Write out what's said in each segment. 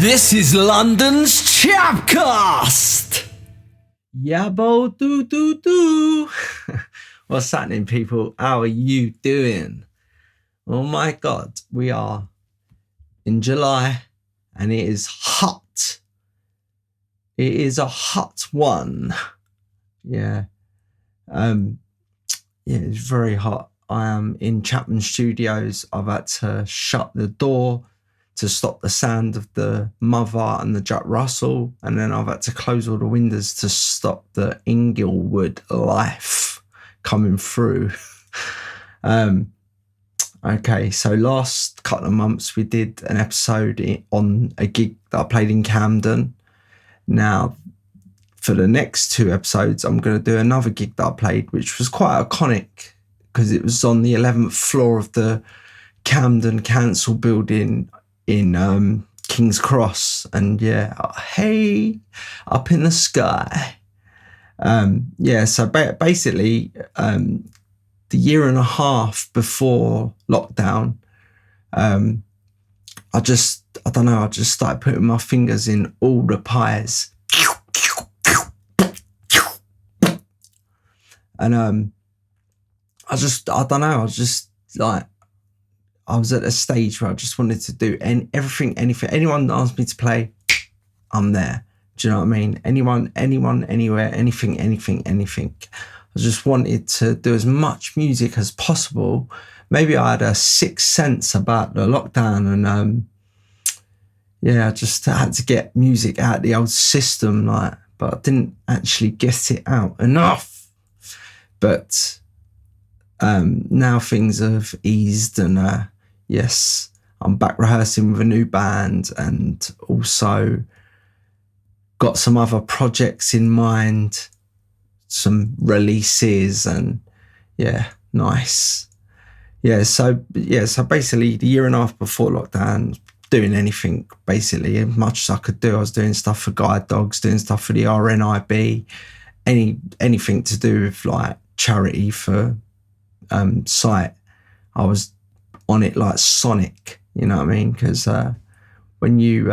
This is London's Chapcast! Yabo do. What's happening, people? How are you doing? Oh my God, we are in July and it is hot. It is a hot one. Yeah. It's very hot. I am in Chapman Studios. I've had to shut the door to stop the sound of the mother and the Jack Russell, and then I've had to close all the windows to stop the Inglewood life coming through. Okay, so last couple of months we did an episode on a gig that I played in Camden. Now, for the next two episodes, I'm going to do another gig that I played, which was quite iconic because it was on the 11th floor of the Camden Council building in King's Cross, and hey, up in the sky. So basically, the year and a half before lockdown, I just started putting my fingers in all the pies. And I was at a stage where I just wanted to do everything, anything. Anyone that asked me to play, I'm there. Do you know what I mean? Anyone, anywhere, anything. I just wanted to do as much music as possible. Maybe I had a sixth sense about the lockdown, and I just had to get music out of the old system, but I didn't actually get it out enough. But now things have eased, and yes, I'm back rehearsing with a new band, and also got some other projects in mind, some releases, and nice. So basically the year and a half before lockdown, doing anything basically as much as I could do. I was doing stuff for guide dogs, doing stuff for the RNIB, anything to do with like charity for sight. I was on it like Sonic, you know what I mean? Because when you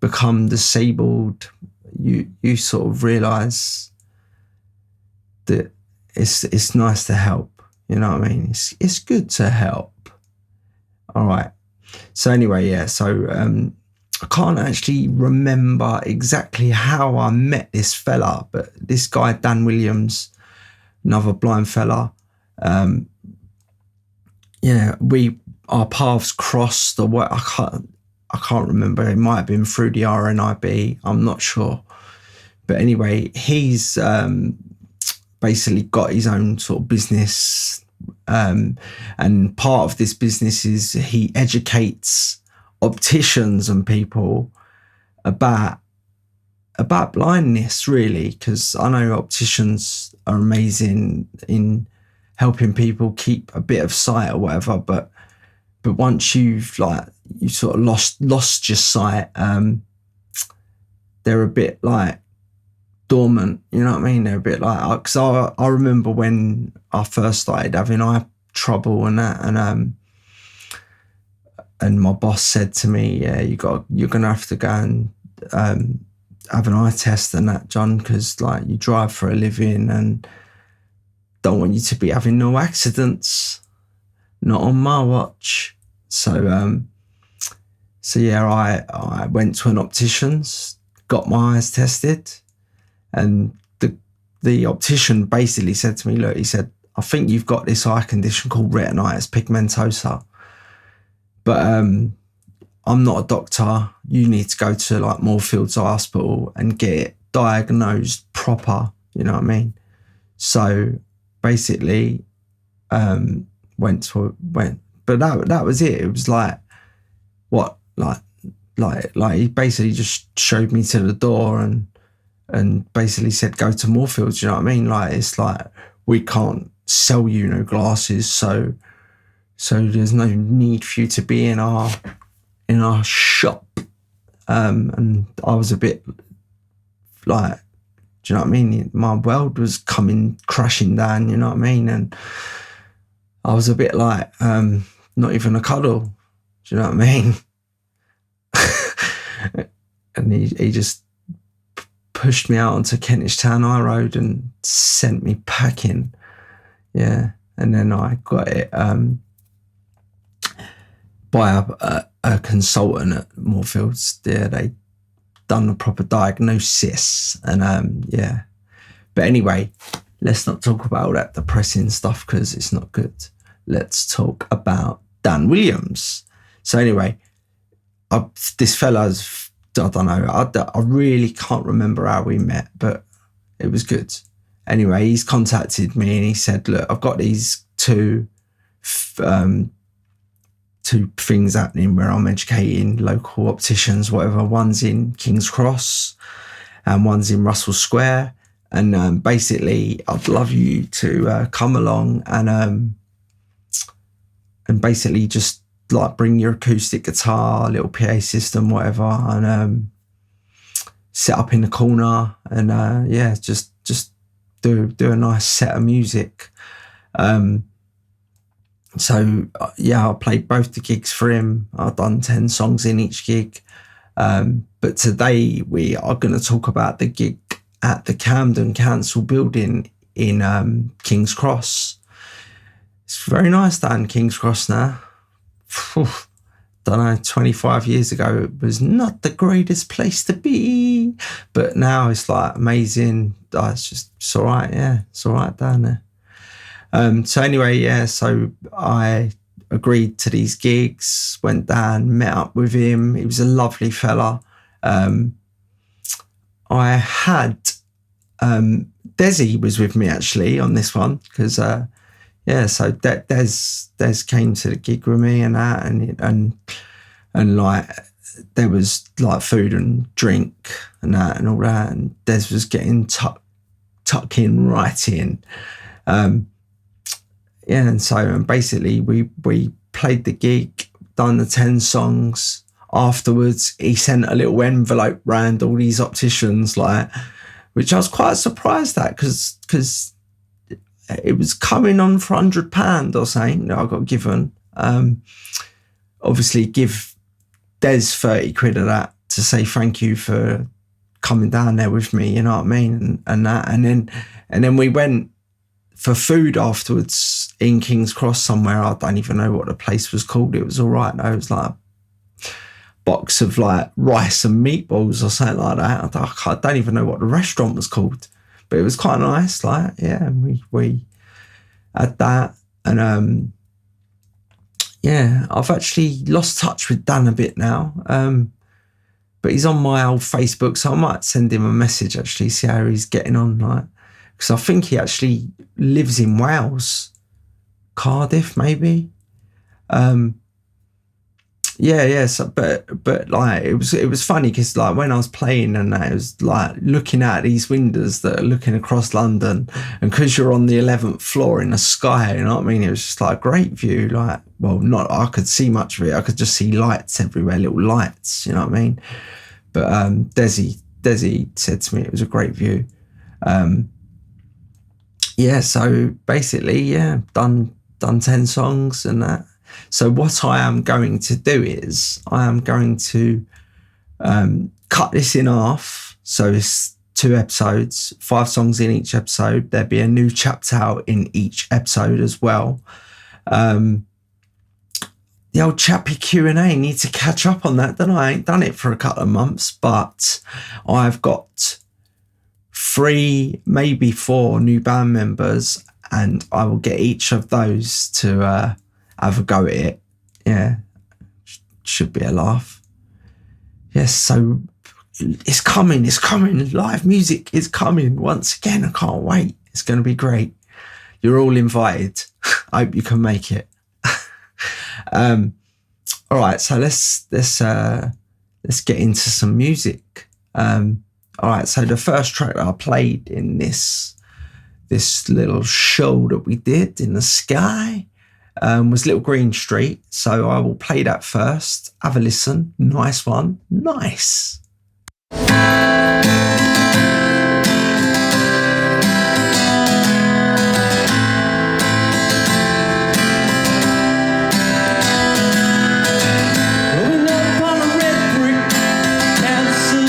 become disabled, you sort of realise that it's nice to help, you know what I mean? It's good to help. All right. So anyway, I can't actually remember exactly how I met this fella, but this guy, Dan Williams, another blind fella, our paths crossed, or what, I can't remember. It might have been through the RNIB, I'm not sure. But anyway, he's basically got his own sort of business, and part of this business is he educates opticians and people about blindness, really, because I know opticians are amazing in helping people keep a bit of sight or whatever, but once you sort of lost your sight, they're a bit like dormant, you know what I mean? They're a bit like, because I remember when I first started having eye trouble and that, and my boss said to me, you're gonna have to go and have an eye test and that, John, because like you drive for a living and don't want you to be having no accidents, not on my watch. So I went to an optician's, got my eyes tested, and the optician basically said to me, look, he said, I think you've got this eye condition called retinitis pigmentosa, but I'm not a doctor. You need to go to like Moorfields Hospital and get it diagnosed proper, you know what I mean? So basically went, but that was it. It was like, what, like he basically just showed me to the door and basically said, go to Moorfields, you know what I mean? Like, it's like, we can't sell you no glasses, so there's no need for you to be in our shop. And I was a bit like, do you know what I mean? My world was coming crashing down, you know what I mean? And I was a bit like, not even a cuddle, do you know what I mean? and he just pushed me out onto Kentish Town High Road and sent me packing. Yeah, and then I got it by a consultant at Moorfields. Yeah, they done a proper diagnosis, and yeah. But anyway, let's not talk about all that depressing stuff because it's not good. Let's talk about Dan Williams. So anyway, this fella's, I don't know, I really can't remember how we met, but it was good. Anyway, he's contacted me and he said, look, I've got these two things happening where I'm educating local opticians, whatever. One's in King's Cross and one's in Russell Square. And basically, I'd love you to come along and basically just like bring your acoustic guitar, little PA system, whatever, and sit up in the corner and yeah, just do a nice set of music. So yeah, I played both the gigs for him. I've done 10 songs in each gig. But today we are going to talk about the gig at the Camden Council building in King's Cross. It's very nice down in King's Cross now. Don't know, 25 years ago it was not the greatest place to be, but now it's like amazing. It's all right. Yeah, it's all right down there. So anyway, yeah, so I agreed to these gigs, went down, met up with him. He was a lovely fella. I had Desi was with me actually on this one because yeah, so Des came to the gig with me and that, and like there was like food and drink and that and all that, and Des was getting tucked in right in. Yeah, and so basically we played the gig, done the 10 songs. Afterwards, he sent a little envelope round all these opticians, like, which I was quite surprised at because it was coming on for £100 or something that I got given. Obviously, give Des 30 quid of that to say thank you for coming down there with me, you know what I mean, and that, and then we went for food afterwards in King's Cross somewhere. I don't even know what the place was called. It was all right though. It was like a box of like rice and meatballs or something like that. I don't even know what the restaurant was called, but it was quite nice. Like, yeah, and we had that, and yeah, I've actually lost touch with Dan a bit now, but he's on my old Facebook, so I might send him a message actually, see how he's getting on, like, because I think he actually lives in Wales, Cardiff maybe. Yeah. So, but like it was funny because like when I was playing and that, it was like looking at these windows that are looking across London, and because you're on the 11th floor in the sky, you know what I mean? It was just like a great view. Like, well, not I could see much of it. I could just see lights everywhere, little lights. You know what I mean? But Desi said to me it was a great view. Yeah. So basically, yeah, done 10 songs and that. So what I am going to do is I am going to cut this in half. So it's 2 episodes, 5 songs in each episode. There'll be a new CHAP TALE in each episode as well. The old Chappy Q&A, need to catch up on that. Then I ain't done it for a couple of months, but I've got 3, maybe 4 new band members, and I will get each of those to have a go at it. Yeah, should be a laugh. Yes, so it's coming. Live music is coming once again. I can't wait. It's going to be great. You're all invited. I hope you can make it. All right, so let's get into some music. All right, so the first track that I played in this little show that we did in the sky was Little Green Street. So I will play that first. Have a listen. Nice one. Nice. Growing up on a red brick council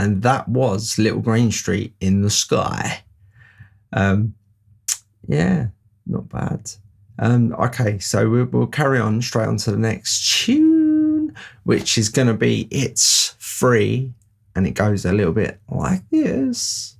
and that was Little Green Street in the Sky. Yeah, not bad. Okay, so we'll carry on straight on to the next tune, which is going to be It's Free, and it goes a little bit like this.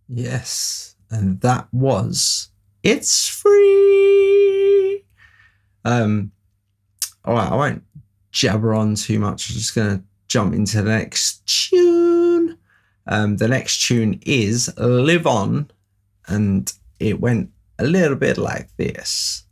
Yes, and that was It's Free. All right, I won't jabber on too much. I'm just going to jump into the next tune. The next tune is Live On, and it went a little bit like this.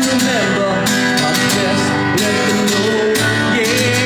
Remember, my best, let them know, yeah.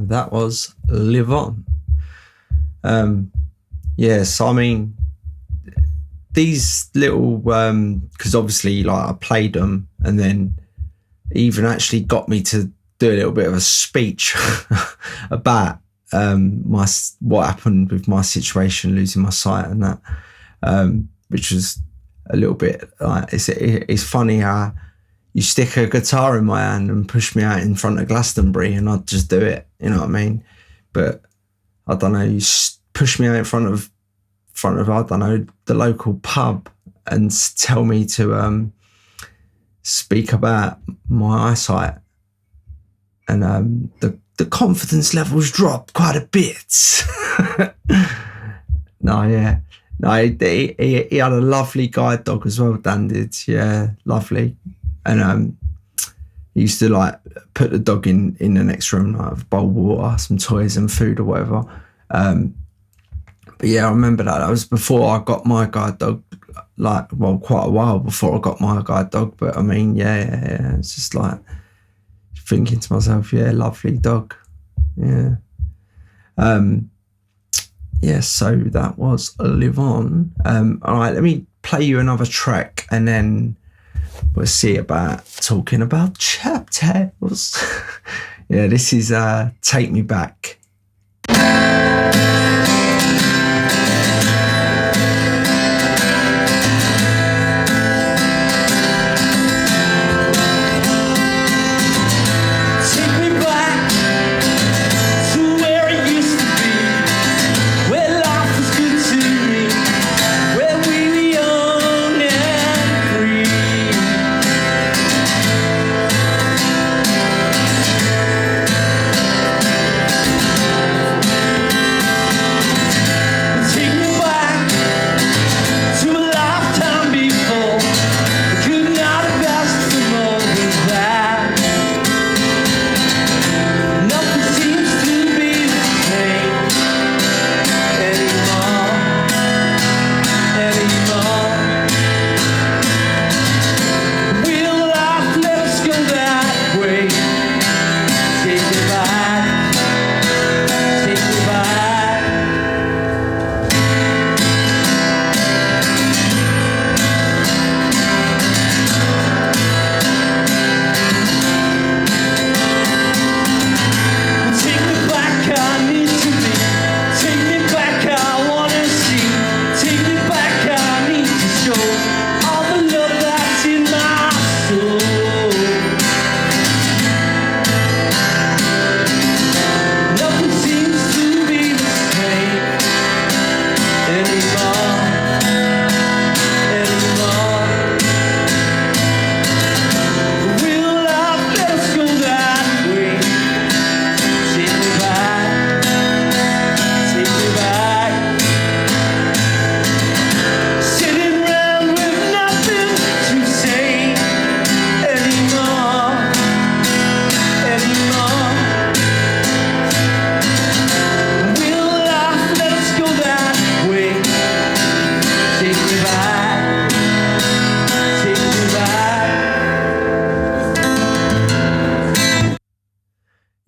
that was Live On. So I mean, these little, because obviously like I played them, and then even actually got me to do a little bit of a speech about what happened with my situation, losing my sight and that, which was a little bit like, it's funny how you stick a guitar in my hand and push me out in front of Glastonbury and I'd just do it, you know what I mean? But I don't know, you push me out in front of I don't know, the local pub and tell me to speak about my eyesight, and the confidence levels dropped quite a bit. He had a lovely guide dog as well, Dan did. Yeah, lovely. And he used to like put the dog in the next room, like with a bowl of water, some toys and food or whatever. But yeah, I remember that was before I got my guide dog, quite a while before I got my guide dog. But I mean, yeah, it's just like thinking to myself, yeah, lovely dog. Yeah. So that was Live On. All right, let me play you another track and then we'll see about talking about CHAP Tales. Yeah, this is Take Me Back.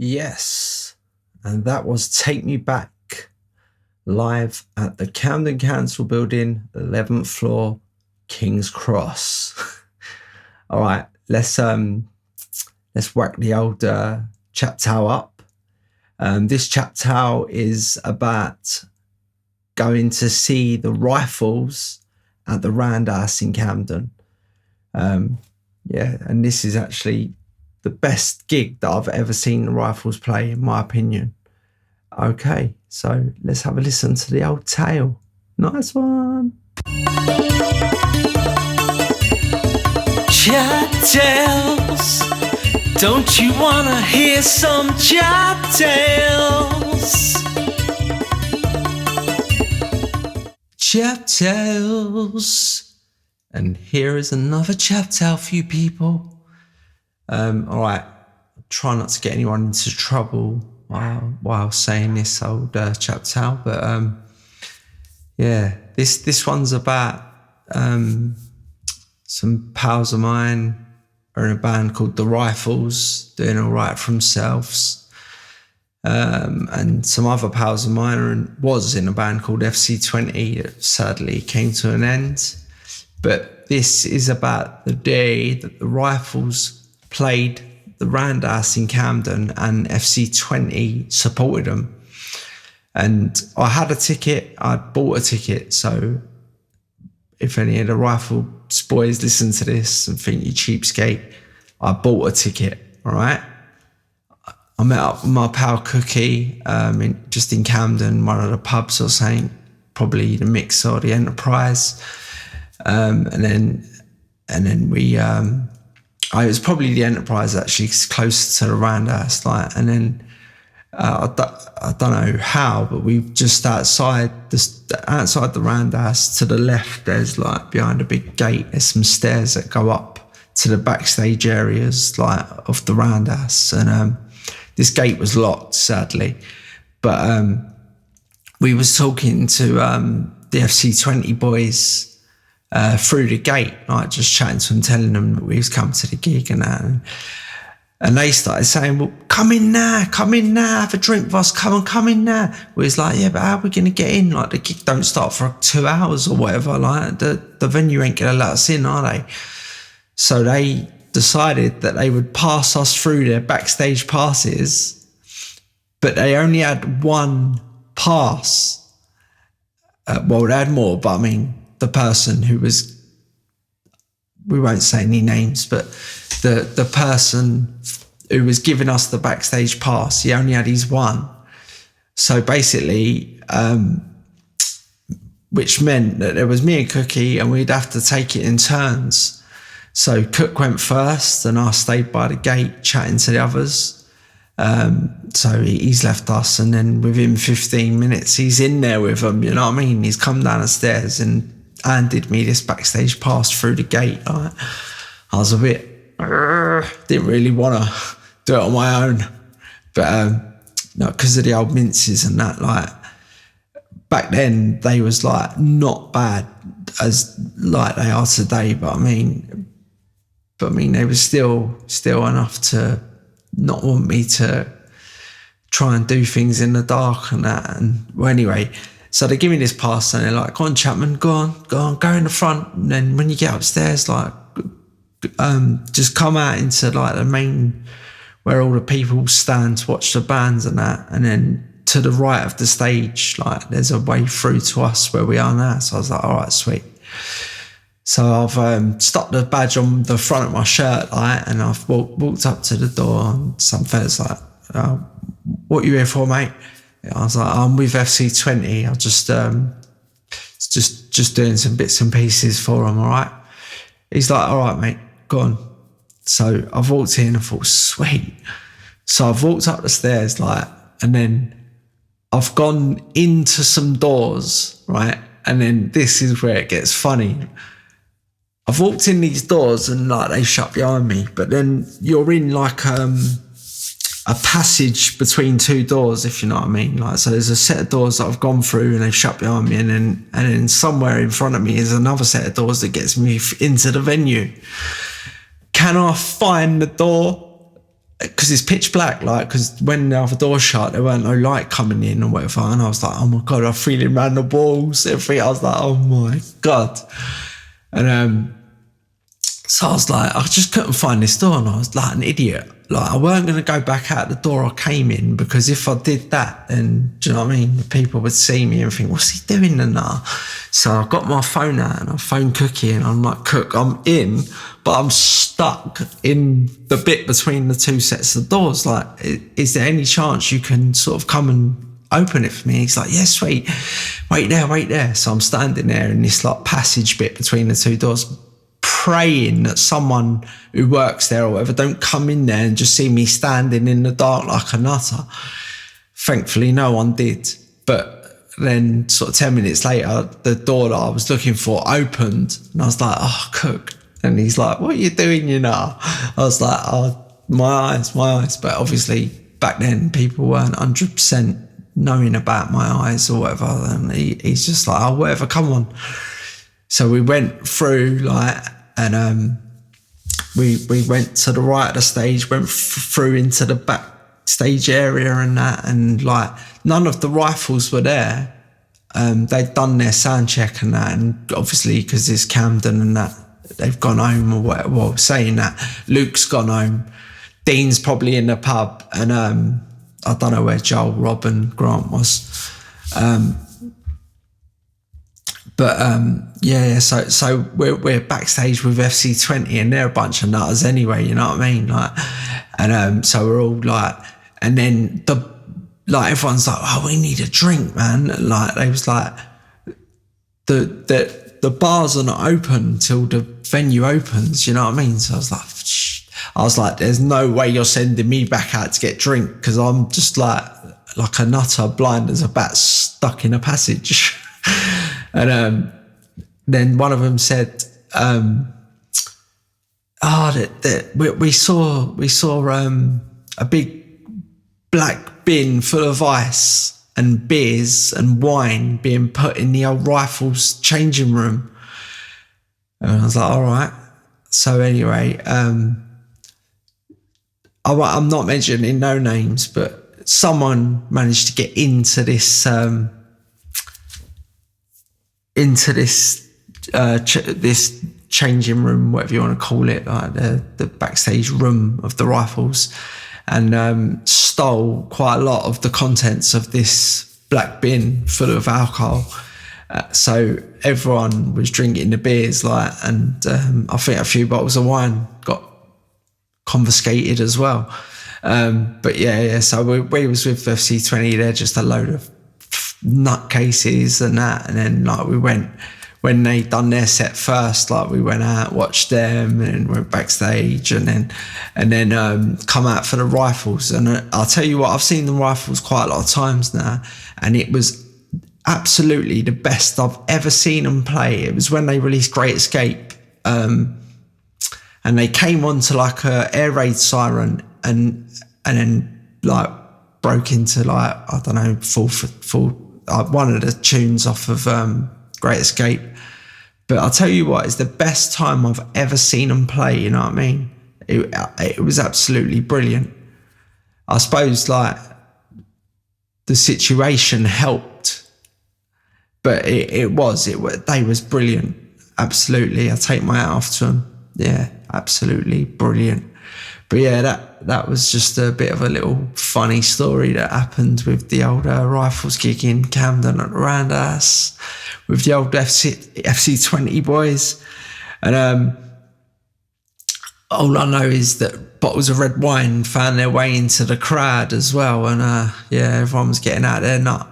Yes, and that was Take Me Back, live at the Camden Council building, 11th floor, King's Cross. All right, let's whack the old CHAP TALE up. This CHAP TALE is about going to see the Rifles at the Roundhouse in Camden. And this is actually the best gig that I've ever seen the Rifles play, in my opinion. Okay, so let's have a listen to the old tale. Nice one. CHAP Tales. Don't you wanna hear some CHAP Tales? CHAP Tales. And here is another CHAP Tale for you people. All right, try not to get anyone into trouble while saying this old CHAP Tale, but this one's about some pals of mine are in a band called The Rifles, doing all right for themselves, and some other pals of mine was in a band called FC20 that sadly came to an end. But this is about the day that the Rifles played the Roundhouse in Camden and FC20 supported them. And I had a ticket, I'd bought a ticket, so if any of the Rifles boys listen to this and think you cheapskate, I bought a ticket, all right? I met up with my pal Cookie just in Camden, one of the pubs or something, probably the Mix or the Enterprise. And then we, it was probably the Enterprise actually, closer to the Roundhouse. And then I don't know how, but we just outside the Roundhouse to the left, there's like behind a big gate, there's some stairs that go up to the backstage areas like of the Roundhouse. And this gate was locked, sadly. But we was talking to the FC20 boys through the gate, like just chatting to them, telling them that we was coming to the gig and that. And they started saying, well, come in now, have a drink with us, come in now. We was like, yeah, but how are we going to get in? Like, the gig don't start for 2 hours or whatever. Like, the venue ain't going to let us in, are they? So they decided that they would pass us through their backstage passes, but they only had one pass. Well, they had more, but I mean, the person who was, we won't say any names, but the person who was giving us the backstage pass, he only had his one. So basically, which meant that there was me and Cookie and we'd have to take it in turns. So Cook went first and I stayed by the gate chatting to the others. So he's left us, and then within 15 minutes, he's in there with them, you know what I mean? He's come down the stairs and handed me this backstage pass through the gate. I was a bit, didn't really want to do it on my own. But no, because of the old minces and that, like, back then they was like not bad as like they are today, but I mean they were still enough to not want me to try and do things in the dark and that. And well, anyway, so they give me this pass and they're like, go on, Chapman, go on, go in the front. And then when you get upstairs, like, just come out into like the main, where all the people stand to watch the bands and that. And then to the right of the stage, like, there's a way through to us where we are now. So I was like, all right, sweet. So I've stuck the badge on the front of my shirt, like, and I've walked up to the door, and some fella's like, what are you here for, mate? I was like, I'm with FC20. I'm just doing some bits and pieces for them, all right? He's like, all right, mate, go on. So I've walked in and thought, sweet. So I've walked up the stairs, like, and then I've gone into some doors, right? And then this is where it gets funny. I've walked in these doors and like they shut behind me, but then you're in like a passage between two doors, if you know what I mean. Like, so there's a set of doors that I've gone through and they've shut behind me, and then somewhere in front of me is another set of doors that gets me into the venue. Can I find the door? Because it's pitch black, like, because when the other door shut, there weren't no light coming in or whatever. And I was like, oh my God, I'm feeling around the walls, everything. I was like, oh my God. And so I was like, I just couldn't find this door, and I was like an idiot. Like, I weren't going to go back out the door I came in, because if I did that, then, do you know what I mean? The people would see me and think, what's he doing in there? So I got my phone out and I phoned Cookie, and I'm like, Cook, I'm in, but I'm stuck in the bit between the two sets of doors. Like, is there any chance you can sort of come and open it for me? He's like, yeah, sweet. Wait there. So I'm standing there in this like passage bit between the two doors, praying that someone who works there or whatever don't come in there and just see me standing in the dark like a nutter. Thankfully, no one did. But then sort of 10 minutes later, the door that I was looking for opened, and I was like, oh, Cook. And he's like, what are you doing, you know? I was like, oh, my eyes. But obviously back then people weren't 100% knowing about my eyes or whatever. And he's just like, oh, whatever, come on. So we went through, like, and we went to the right of the stage, went through into the back backstage area and that, and like none of the rifles were there. They'd done their sound check and that, and obviously because it's Camden and that, they've gone home or whatever. Well, saying that, Luke's gone home, Dean's probably in the pub, and I don't know where Joel, Rob and Grant was. So we're backstage with FC20 and they're a bunch of nutters anyway, you know what I mean? Like, and so we're all like, and then everyone's like, oh, we need a drink, man. And like, they was like, the bars are not open till the venue opens, you know what I mean? So I was like, shh. I was like, there's no way you're sending me back out to get drink, because I'm just like a nutter, blind as a bat, stuck in a passage. And then one of them said, we saw a big black bin full of ice and beers and wine being put in the old Rifles changing room. And I was like, all right. So anyway, I'm not mentioning no names, but someone managed to get into this this changing room, whatever you want to call it, like the backstage room of the Rifles, and stole quite a lot of the contents of this black bin full of alcohol. So everyone was drinking the beers, like, and I think a few bottles of wine got confiscated as well. But yeah. So we was with FC20. They're just a load of nutcases and that, and then like we went, when they done their set first, like we went out, watched them, and went backstage, and then come out for the Rifles. And I'll tell you what, I've seen the Rifles quite a lot of times now, and it was absolutely the best I've ever seen them play. It was when they released Great Escape, and they came onto like a air raid siren, and then like broke into like, I don't know, full one of the tunes off of Great Escape. But I'll tell you what, it's the best time I've ever seen them play, you know what I mean? It was absolutely brilliant. I suppose like the situation helped, but they was brilliant. Absolutely, I take my hat off to them. Yeah, absolutely brilliant. But yeah, that was just a bit of a little funny story that happened with the old Rifles gig in Camden at the Roundhouse with the old FC20 boys. And all I know is that bottles of red wine found their way into the crowd as well. And everyone was getting out their nut.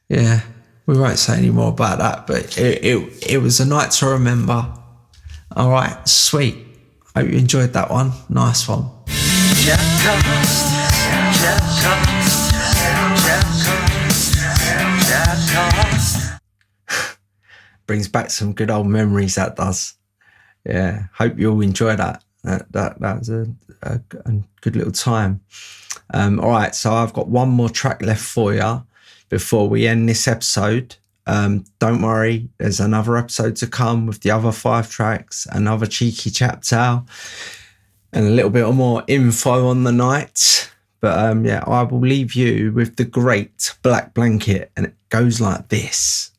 Yeah, we won't say any more about that, but it was a night to remember. All right, sweet. Hope you enjoyed that one. Nice one. Brings back some good old memories, that does. Yeah, hope you all enjoy that. That was a good little time. All right, so I've got one more track left for you before we end this episode. Don't worry, there's another episode to come with the other 5 tracks, another cheeky chap tale, and a little bit more info on the night. But I will leave you with the great Black Blanket, and it goes like this.